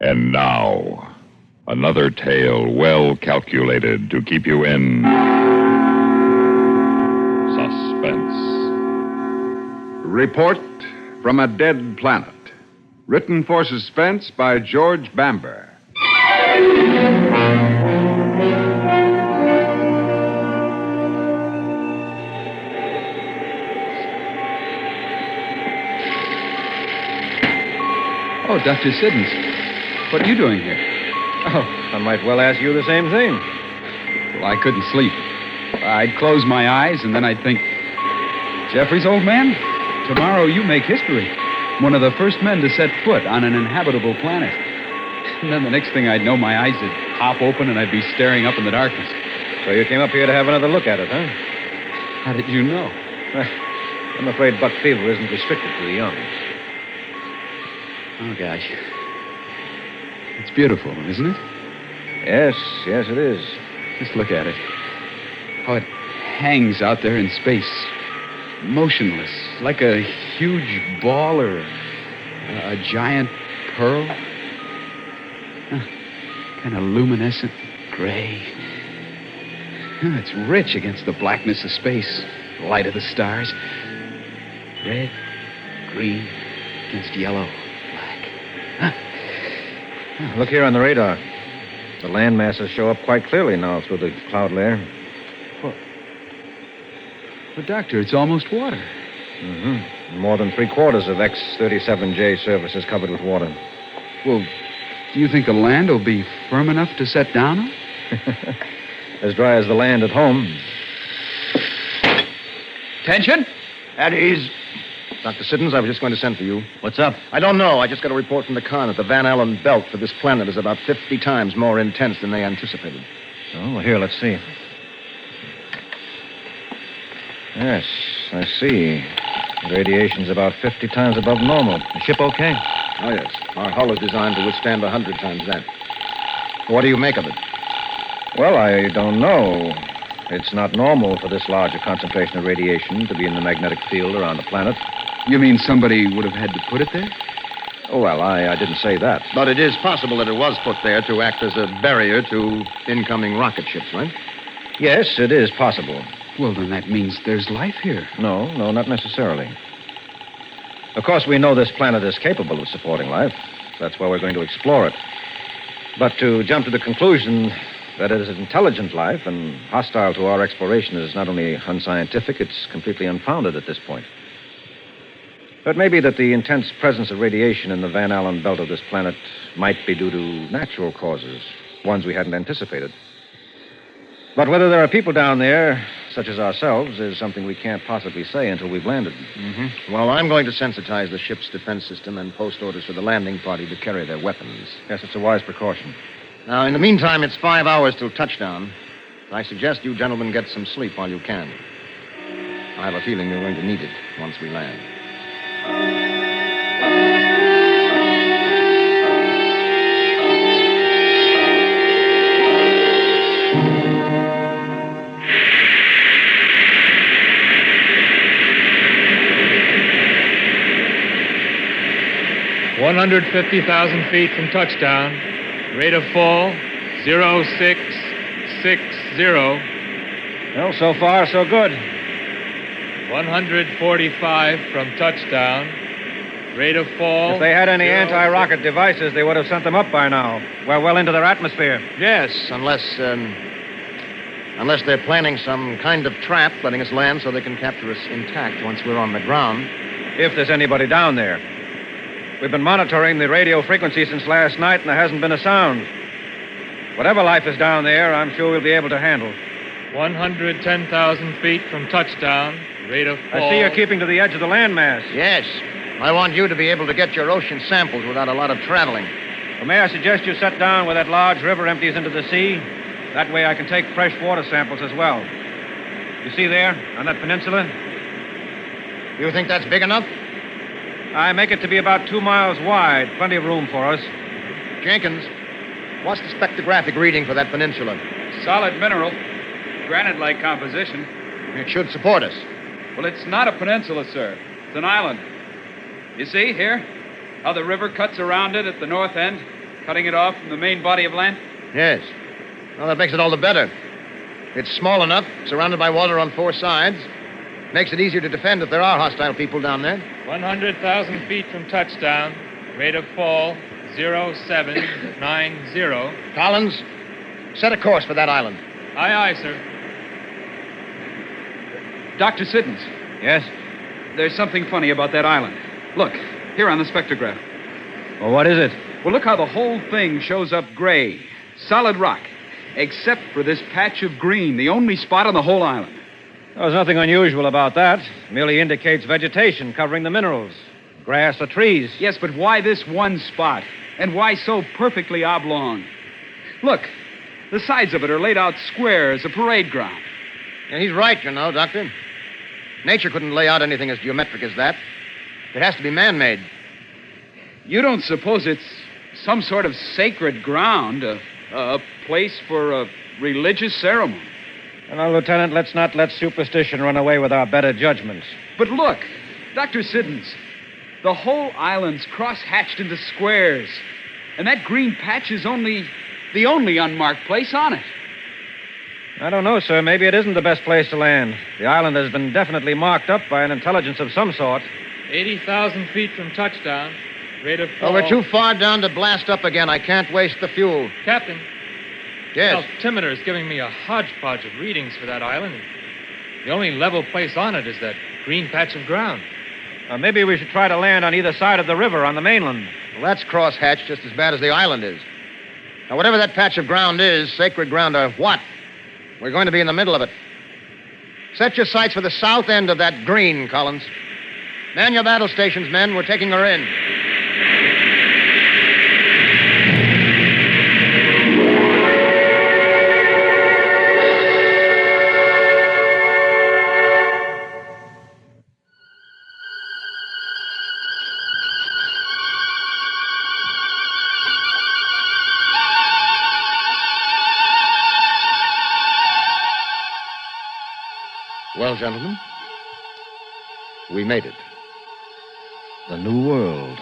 And now, another tale well calculated to keep you in suspense. Report from a Dead Planet. Written for Suspense by George Bamber. Oh, Dr. Siddons. What are you doing here? Oh, I might well ask you the same thing. Well, I couldn't sleep. I'd close my eyes, and then I'd think, Jeffries, old man, tomorrow you make history. One of the first men to set foot on an inhabitable planet. And then the next thing I'd know, my eyes would pop open, and I'd be staring up in the darkness. So you came up here to have another look at it, huh? How did you know? I'm afraid buck fever isn't restricted to the young. Oh, gosh. It's beautiful, isn't it? Yes, it is. Just look at it. How it hangs out there in space. Motionless. Like a huge ball or a giant pearl. Kind of luminescent, gray. It's rich against the blackness of space. Light of the stars. Red, green, against yellow, black. Look here on the radar. The land masses show up quite clearly now through the cloud layer. But, Doctor, it's almost water. Mm-hmm. More than 3/4 of X-37J surface is covered with water. Well, do you think the land will be firm enough to set down on? As dry as the land at home. Tension? At ease. Dr. Siddons, I was just going to send for you. What's up? I don't know. I just got a report from the con that the Van Allen belt for this planet is about 50 times more intense than they anticipated. Oh, well, here, let's see. Yes, I see. The radiation's about 50 times above normal. The ship okay? Oh, yes. Our hull is designed to withstand 100 times that. What do you make of it? Well, I don't know. It's not normal for this large a concentration of radiation to be in the magnetic field around the planet. You mean somebody would have had to put it there? Oh, well, I didn't say that. But it is possible that it was put there to act as a barrier to incoming rocket ships, right? Yes, it is possible. Well, then that means there's life here. No, not necessarily. Of course, we know this planet is capable of supporting life. That's why we're going to explore it. But to jump to the conclusion that it is intelligent life and hostile to our exploration is not only unscientific, it's completely unfounded at this point. But maybe that the intense presence of radiation in the Van Allen belt of this planet might be due to natural causes, ones we hadn't anticipated. But whether there are people down there, such as ourselves, is something we can't possibly say until we've landed. Mm-hmm. Well, I'm going to sensitize the ship's defense system and post orders for the landing party to carry their weapons. Yes, it's a wise precaution. Now, in the meantime, it's 5 hours till touchdown. I suggest you gentlemen get some sleep while you can. I have a feeling you're going to need it once we land. 150,000 feet from touchdown. Rate of fall, 0660. Well, so far, so good. 145 from touchdown. Rate of fall. If they had any anti-rocket devices, they would have sent them up by now. We're well into their atmosphere. Yes, unless they're planning some kind of trap, letting us land so they can capture us intact once we're on the ground. If there's anybody down there. We've been monitoring the radio frequency since last night, and there hasn't been a sound. Whatever life is down there, I'm sure we'll be able to handle. 110,000 feet from touchdown. Rate of fall. I see you're keeping to the edge of the landmass. Yes. I want you to be able to get your ocean samples without a lot of traveling. Well, may I suggest you set down where that large river empties into the sea? That way I can take fresh water samples as well. You see there, on that peninsula? You think that's big enough? I make it to be about 2 miles wide. Plenty of room for us. Jenkins, what's the spectrographic reading for that peninsula? Solid mineral. Granite-like composition. It should support us. Well, it's not a peninsula, sir. It's an island. You see, here? How the river cuts around it at the north end? Cutting it off from the main body of land? Yes. Well, that makes it all the better. It's small enough, surrounded by water on four sides. Makes it easier to defend if there are hostile people down there. 100,000 feet from touchdown. Rate of fall 0790. Collins, set a course for that island. Aye, aye, sir. Dr. Siddons, Yes? there's something funny about that island. Look, here on the spectrograph. Well, what is it? Well, look how the whole thing shows up gray. Solid rock. Except for this patch of green, the only spot on the whole island. There's nothing unusual about that. Merely indicates vegetation covering the minerals. Grass or trees. Yes, but why this one spot? And why so perfectly oblong? Look, the sides of it are laid out square as a parade ground. And he's right, you know, Doctor. Nature couldn't lay out anything as geometric as that. It has to be man-made. You don't suppose it's some sort of sacred ground, a place for a religious ceremony? Now, Lieutenant, let's not let superstition run away with our better judgment. But look, Dr. Siddons, the whole island's cross-hatched into squares. And that green patch is the only unmarked place on it. I don't know, sir. Maybe it isn't the best place to land. The island has been definitely marked up by an intelligence of some sort. 80,000 feet from touchdown. Rate of fall. Oh, we're too far down to blast up again. I can't waste the fuel. Captain, Yes. altimeter is giving me a hodgepodge of readings for that island. The only level place on it is that green patch of ground. Maybe we should try to land on either side of the river on the mainland. Well, that's cross-hatched just as bad as the island is. Now, whatever that patch of ground is, sacred ground or what, we're going to be in the middle of it. Set your sights for the south end of that green, Collins. Man your battle stations, men. We're taking her in. Well, gentlemen, we made it. The New World.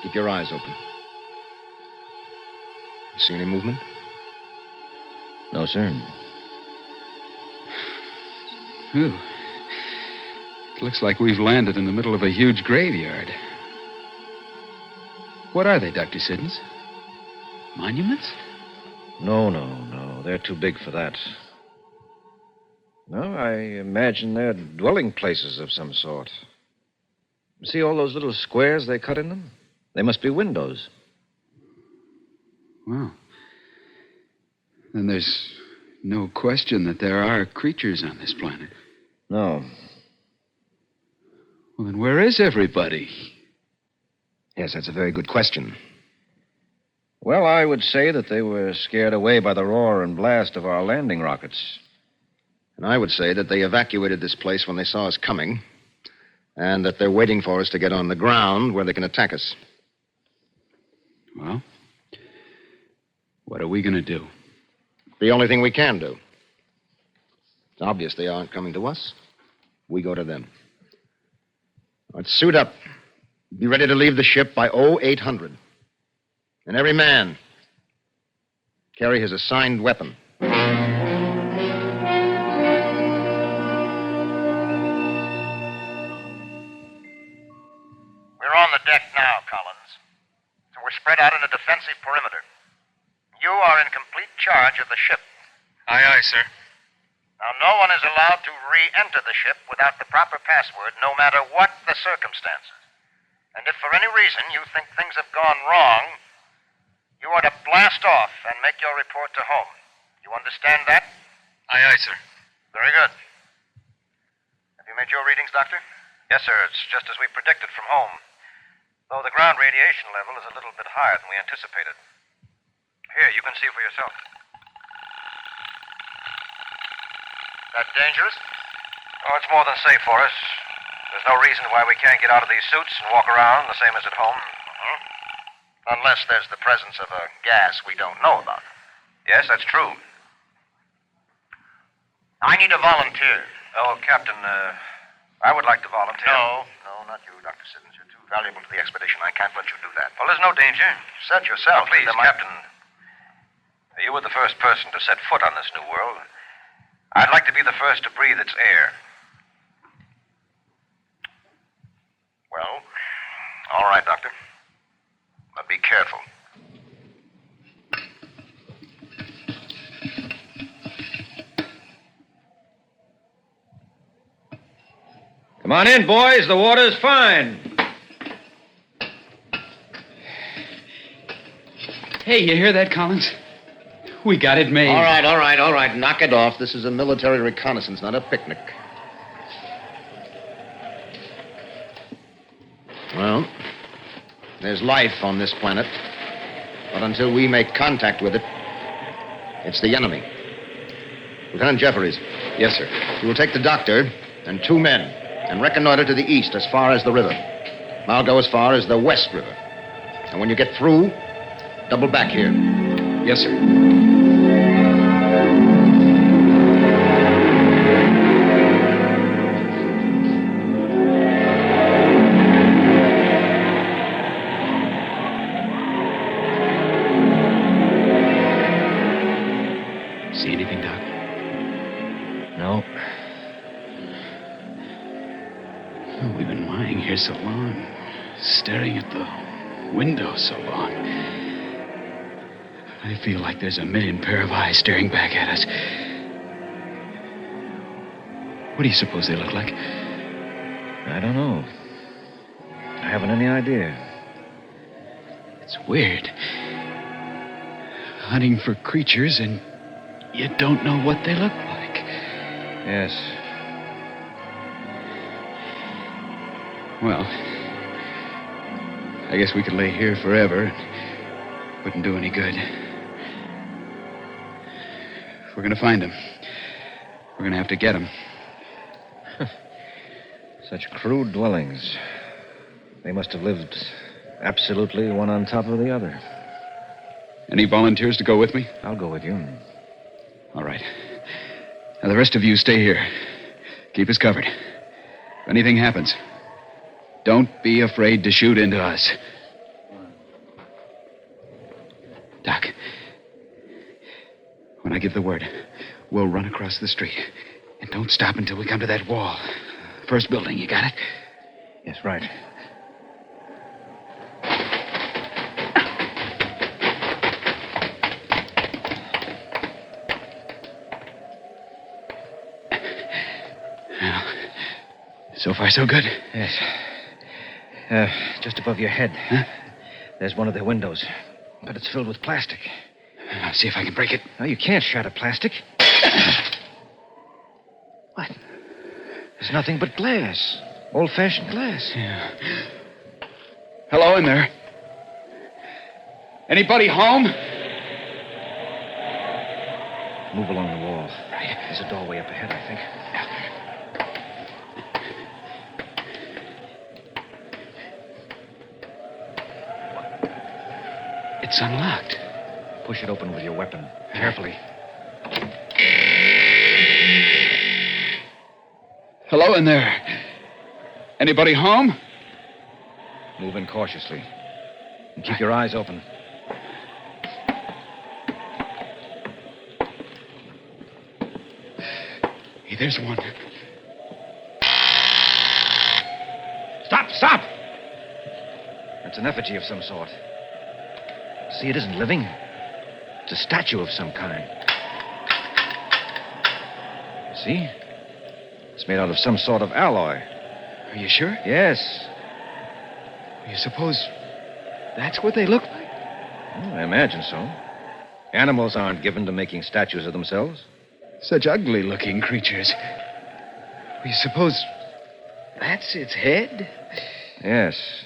Keep your eyes open. You see any movement? No, sir. Ooh. It looks like we've landed in the middle of a huge graveyard. What are they, Dr. Siddons? Monuments? No. They're too big for that. No, I imagine they're dwelling places of some sort. See all those little squares they cut in them? They must be windows. Well, then there's no question that there are creatures on this planet. No. Well, then where is everybody? Yes, that's a very good question. Well, I would say that they were scared away by the roar and blast of our landing rockets. And I would say that they evacuated this place when they saw us coming, and that they're waiting for us to get on the ground where they can attack us. Well, what are we going to do? The only thing we can do. It's obvious they aren't coming to us. We go to them. Let's suit up. Be ready to leave the ship by 0800. And every man carry his assigned weapon. We're on the deck now, Collins. So we're spread out in a defensive perimeter. You are in complete charge of the ship. Aye, aye, sir. Now, no one is allowed to re-enter the ship without the proper password, no matter what the circumstances. And if for any reason you think things have gone wrong, you are to blast off and make your report to home. You understand that? Aye, aye, sir. Very good. Have you made your readings, Doctor? Yes, sir. It's just as we predicted from home. Though the ground radiation level is a little bit higher than we anticipated. Here, you can see for yourself. That dangerous? Oh, it's more than safe for us. There's no reason why we can't get out of these suits and walk around the same as at home. Mm-hmm. Unless there's the presence of a gas we don't know about. Yes, that's true. I need a volunteer. Oh, Captain, I would like to volunteer. No, not you, Dr. Siddons. You're too valuable to the expedition. I can't let you do that. Well, there's no danger. You said yourself. Please, Captain. You were the first person to set foot on this new world. I'd like to be the first to breathe its air. Well, all right, Doctor. But be careful. Come on in, boys. The water's fine. Hey, you hear that, Collins? We got it made. All right. Knock it off. This is a military reconnaissance, not a picnic. Well, there's life on this planet. But until we make contact with it, it's the enemy. Lieutenant Jeffries. Yes, sir. You will take the doctor and 2 men and reconnoiter to the east as far as the river. I'll go as far as the West River. And when you get through, double back here. Yes, sir. See anything, Doc? No. Oh, we've been lying here so long, staring at the window so long. I feel like there's a million pair of eyes staring back at us. What do you suppose they look like? I don't know. I haven't any idea. It's weird. Hunting for creatures and you don't know what they look like. Yes. Well, I guess we could lay here forever. It wouldn't do any good. If we're going to find them, we're going to have to get them. Such crude dwellings. They must have lived absolutely one on top of the other. Any volunteers to go with me? I'll go with you. All right. Now, the rest of you stay here. Keep us covered. If anything happens, don't be afraid to shoot into us. Doc, when I give the word, we'll run across the street. And don't stop until we come to that wall. First building, you got it? Yes, right. Well, so far, so good. Yes. Just above your head. Huh? There's one of the windows, but it's filled with plastic. I'll see if I can break it. No, you can't shatter plastic. What? There's nothing but glass. Old-fashioned glass. Yeah. Hello in there. Anybody home? Move along the wall. Right. There's a doorway up ahead, I think. It's unlocked. Push it open with your weapon. Carefully. Hello in there. Anybody home? Move in cautiously. And keep your eyes open. Hey, there's one. Stop! That's an effigy of some sort. See, it isn't living. It's a statue of some kind. See? It's made out of some sort of alloy. Are you sure? Yes. You suppose that's what they look like? Well, I imagine so. Animals aren't given to making statues of themselves. Such ugly-looking creatures. You suppose that's its head? Yes.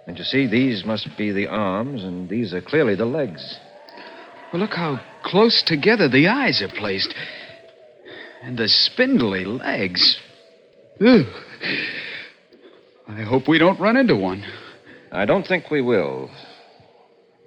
And you see, these must be the arms, and these are clearly the legs. Well, look how close together the eyes are placed. And the spindly legs. Ugh. I hope we don't run into one. I don't think we will.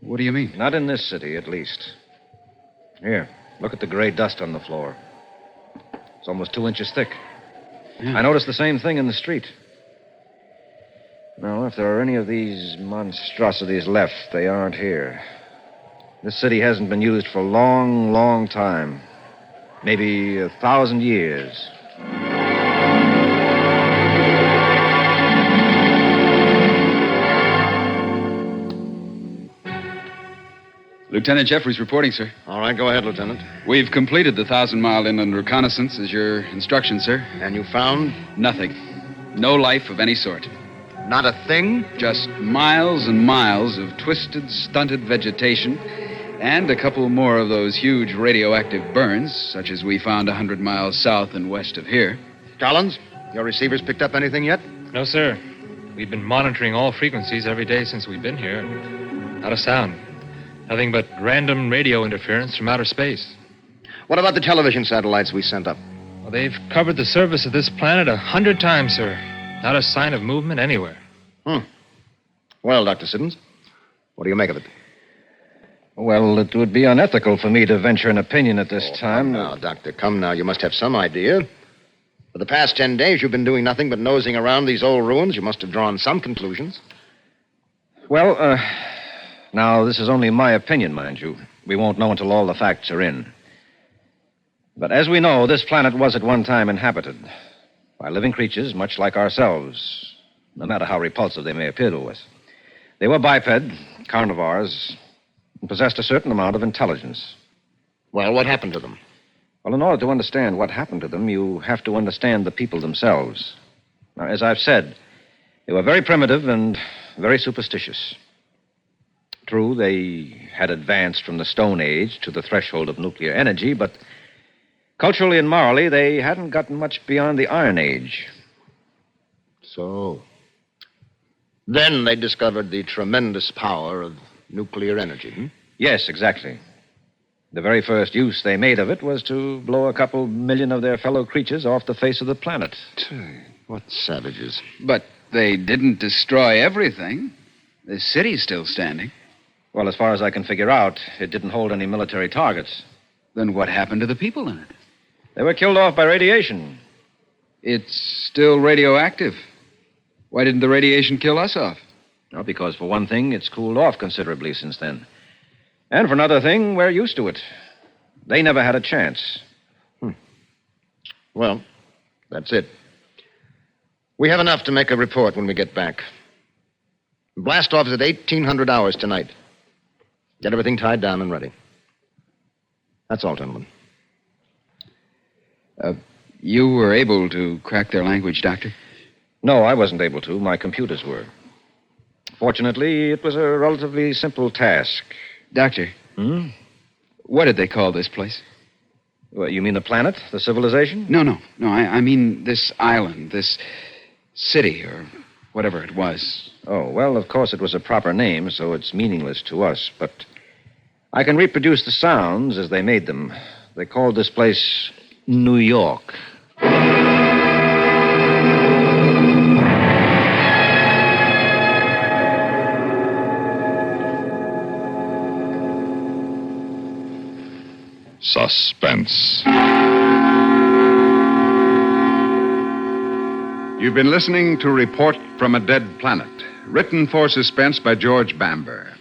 What do you mean? Not in this city, at least. Here, look at the gray dust on the floor. It's almost 2 inches thick. Yeah. I noticed the same thing in the street. No, if there are any of these monstrosities left, they aren't here. This city hasn't been used for a long, long time. Maybe 1,000 years. Lieutenant Jeffries reporting, sir. All right, go ahead, Lieutenant. We've completed the 1,000-mile inland reconnaissance as your instructions, sir. And you found? Nothing. No life of any sort. Not a thing? Just miles and miles of twisted, stunted vegetation and a couple more of those huge radioactive burns, such as we found 100 miles south and west of here. Collins, your receivers picked up anything yet? No, sir. We've been monitoring all frequencies every day since we've been here. Not a sound. Nothing but random radio interference from outer space. What about the television satellites we sent up? Well, they've covered the surface of this planet 100 times, sir. Not a sign of movement anywhere. Well, Dr. Siddons, what do you make of it? Well, it would be unethical for me to venture an opinion at this time. Come now, Doctor, come now. You must have some idea. For the past 10 days, you've been doing nothing but nosing around these old ruins. You must have drawn some conclusions. Well, now, this is only my opinion, mind you. We won't know until all the facts are in. But as we know, this planet was at one time inhabited by living creatures much like ourselves, no matter how repulsive they may appear to us. They were biped, carnivores, and possessed a certain amount of intelligence. Well, what happened to them? Well, in order to understand what happened to them, you have to understand the people themselves. Now, as I've said, they were very primitive and very superstitious. True, they had advanced from the Stone Age to the threshold of nuclear energy, but culturally and morally, they hadn't gotten much beyond the Iron Age. So, then they discovered the tremendous power of nuclear energy, Yes, exactly. The very first use they made of it was to blow a couple million of their fellow creatures off the face of the planet. What savages. But they didn't destroy everything. The city's still standing. Well, as far as I can figure out, it didn't hold any military targets. Then what happened to the people in it? They were killed off by radiation. It's still radioactive. Why didn't the radiation kill us off? Well, because for one thing, it's cooled off considerably since then. And for another thing, we're used to it. They never had a chance. Well, that's it. We have enough to make a report when we get back. Blast off is at 1800 hours tonight. Get everything tied down and ready. That's all, gentlemen. You were able to crack their language, Doctor? No, I wasn't able to. My computers were. Fortunately, it was a relatively simple task. Doctor. What did they call this place? Well, you mean the planet? The civilization? No. I mean this island, this city, or whatever it was. Oh, well, of course it was a proper name, so it's meaningless to us, but I can reproduce the sounds as they made them. They called this place New York. Suspense. You've been listening to Report from a Dead Planet, written for Suspense by George Bamber.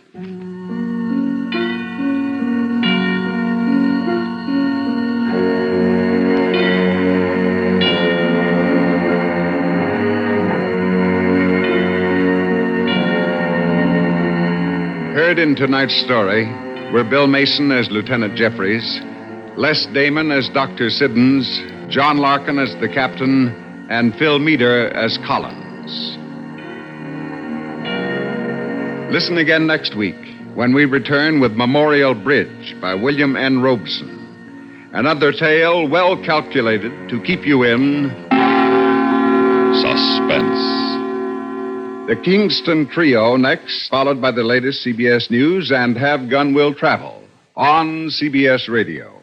Heard in tonight's story were Bill Mason as Lieutenant Jeffries, Les Damon as Dr. Siddons, John Larkin as the captain, and Phil Meader as Collins. Listen again next week when we return with Memorial Bridge by William N. Robeson. Another tale well calculated to keep you in Suspense. the Kingston Trio next, followed by the latest CBS News and Have Gun Will Travel on CBS Radio.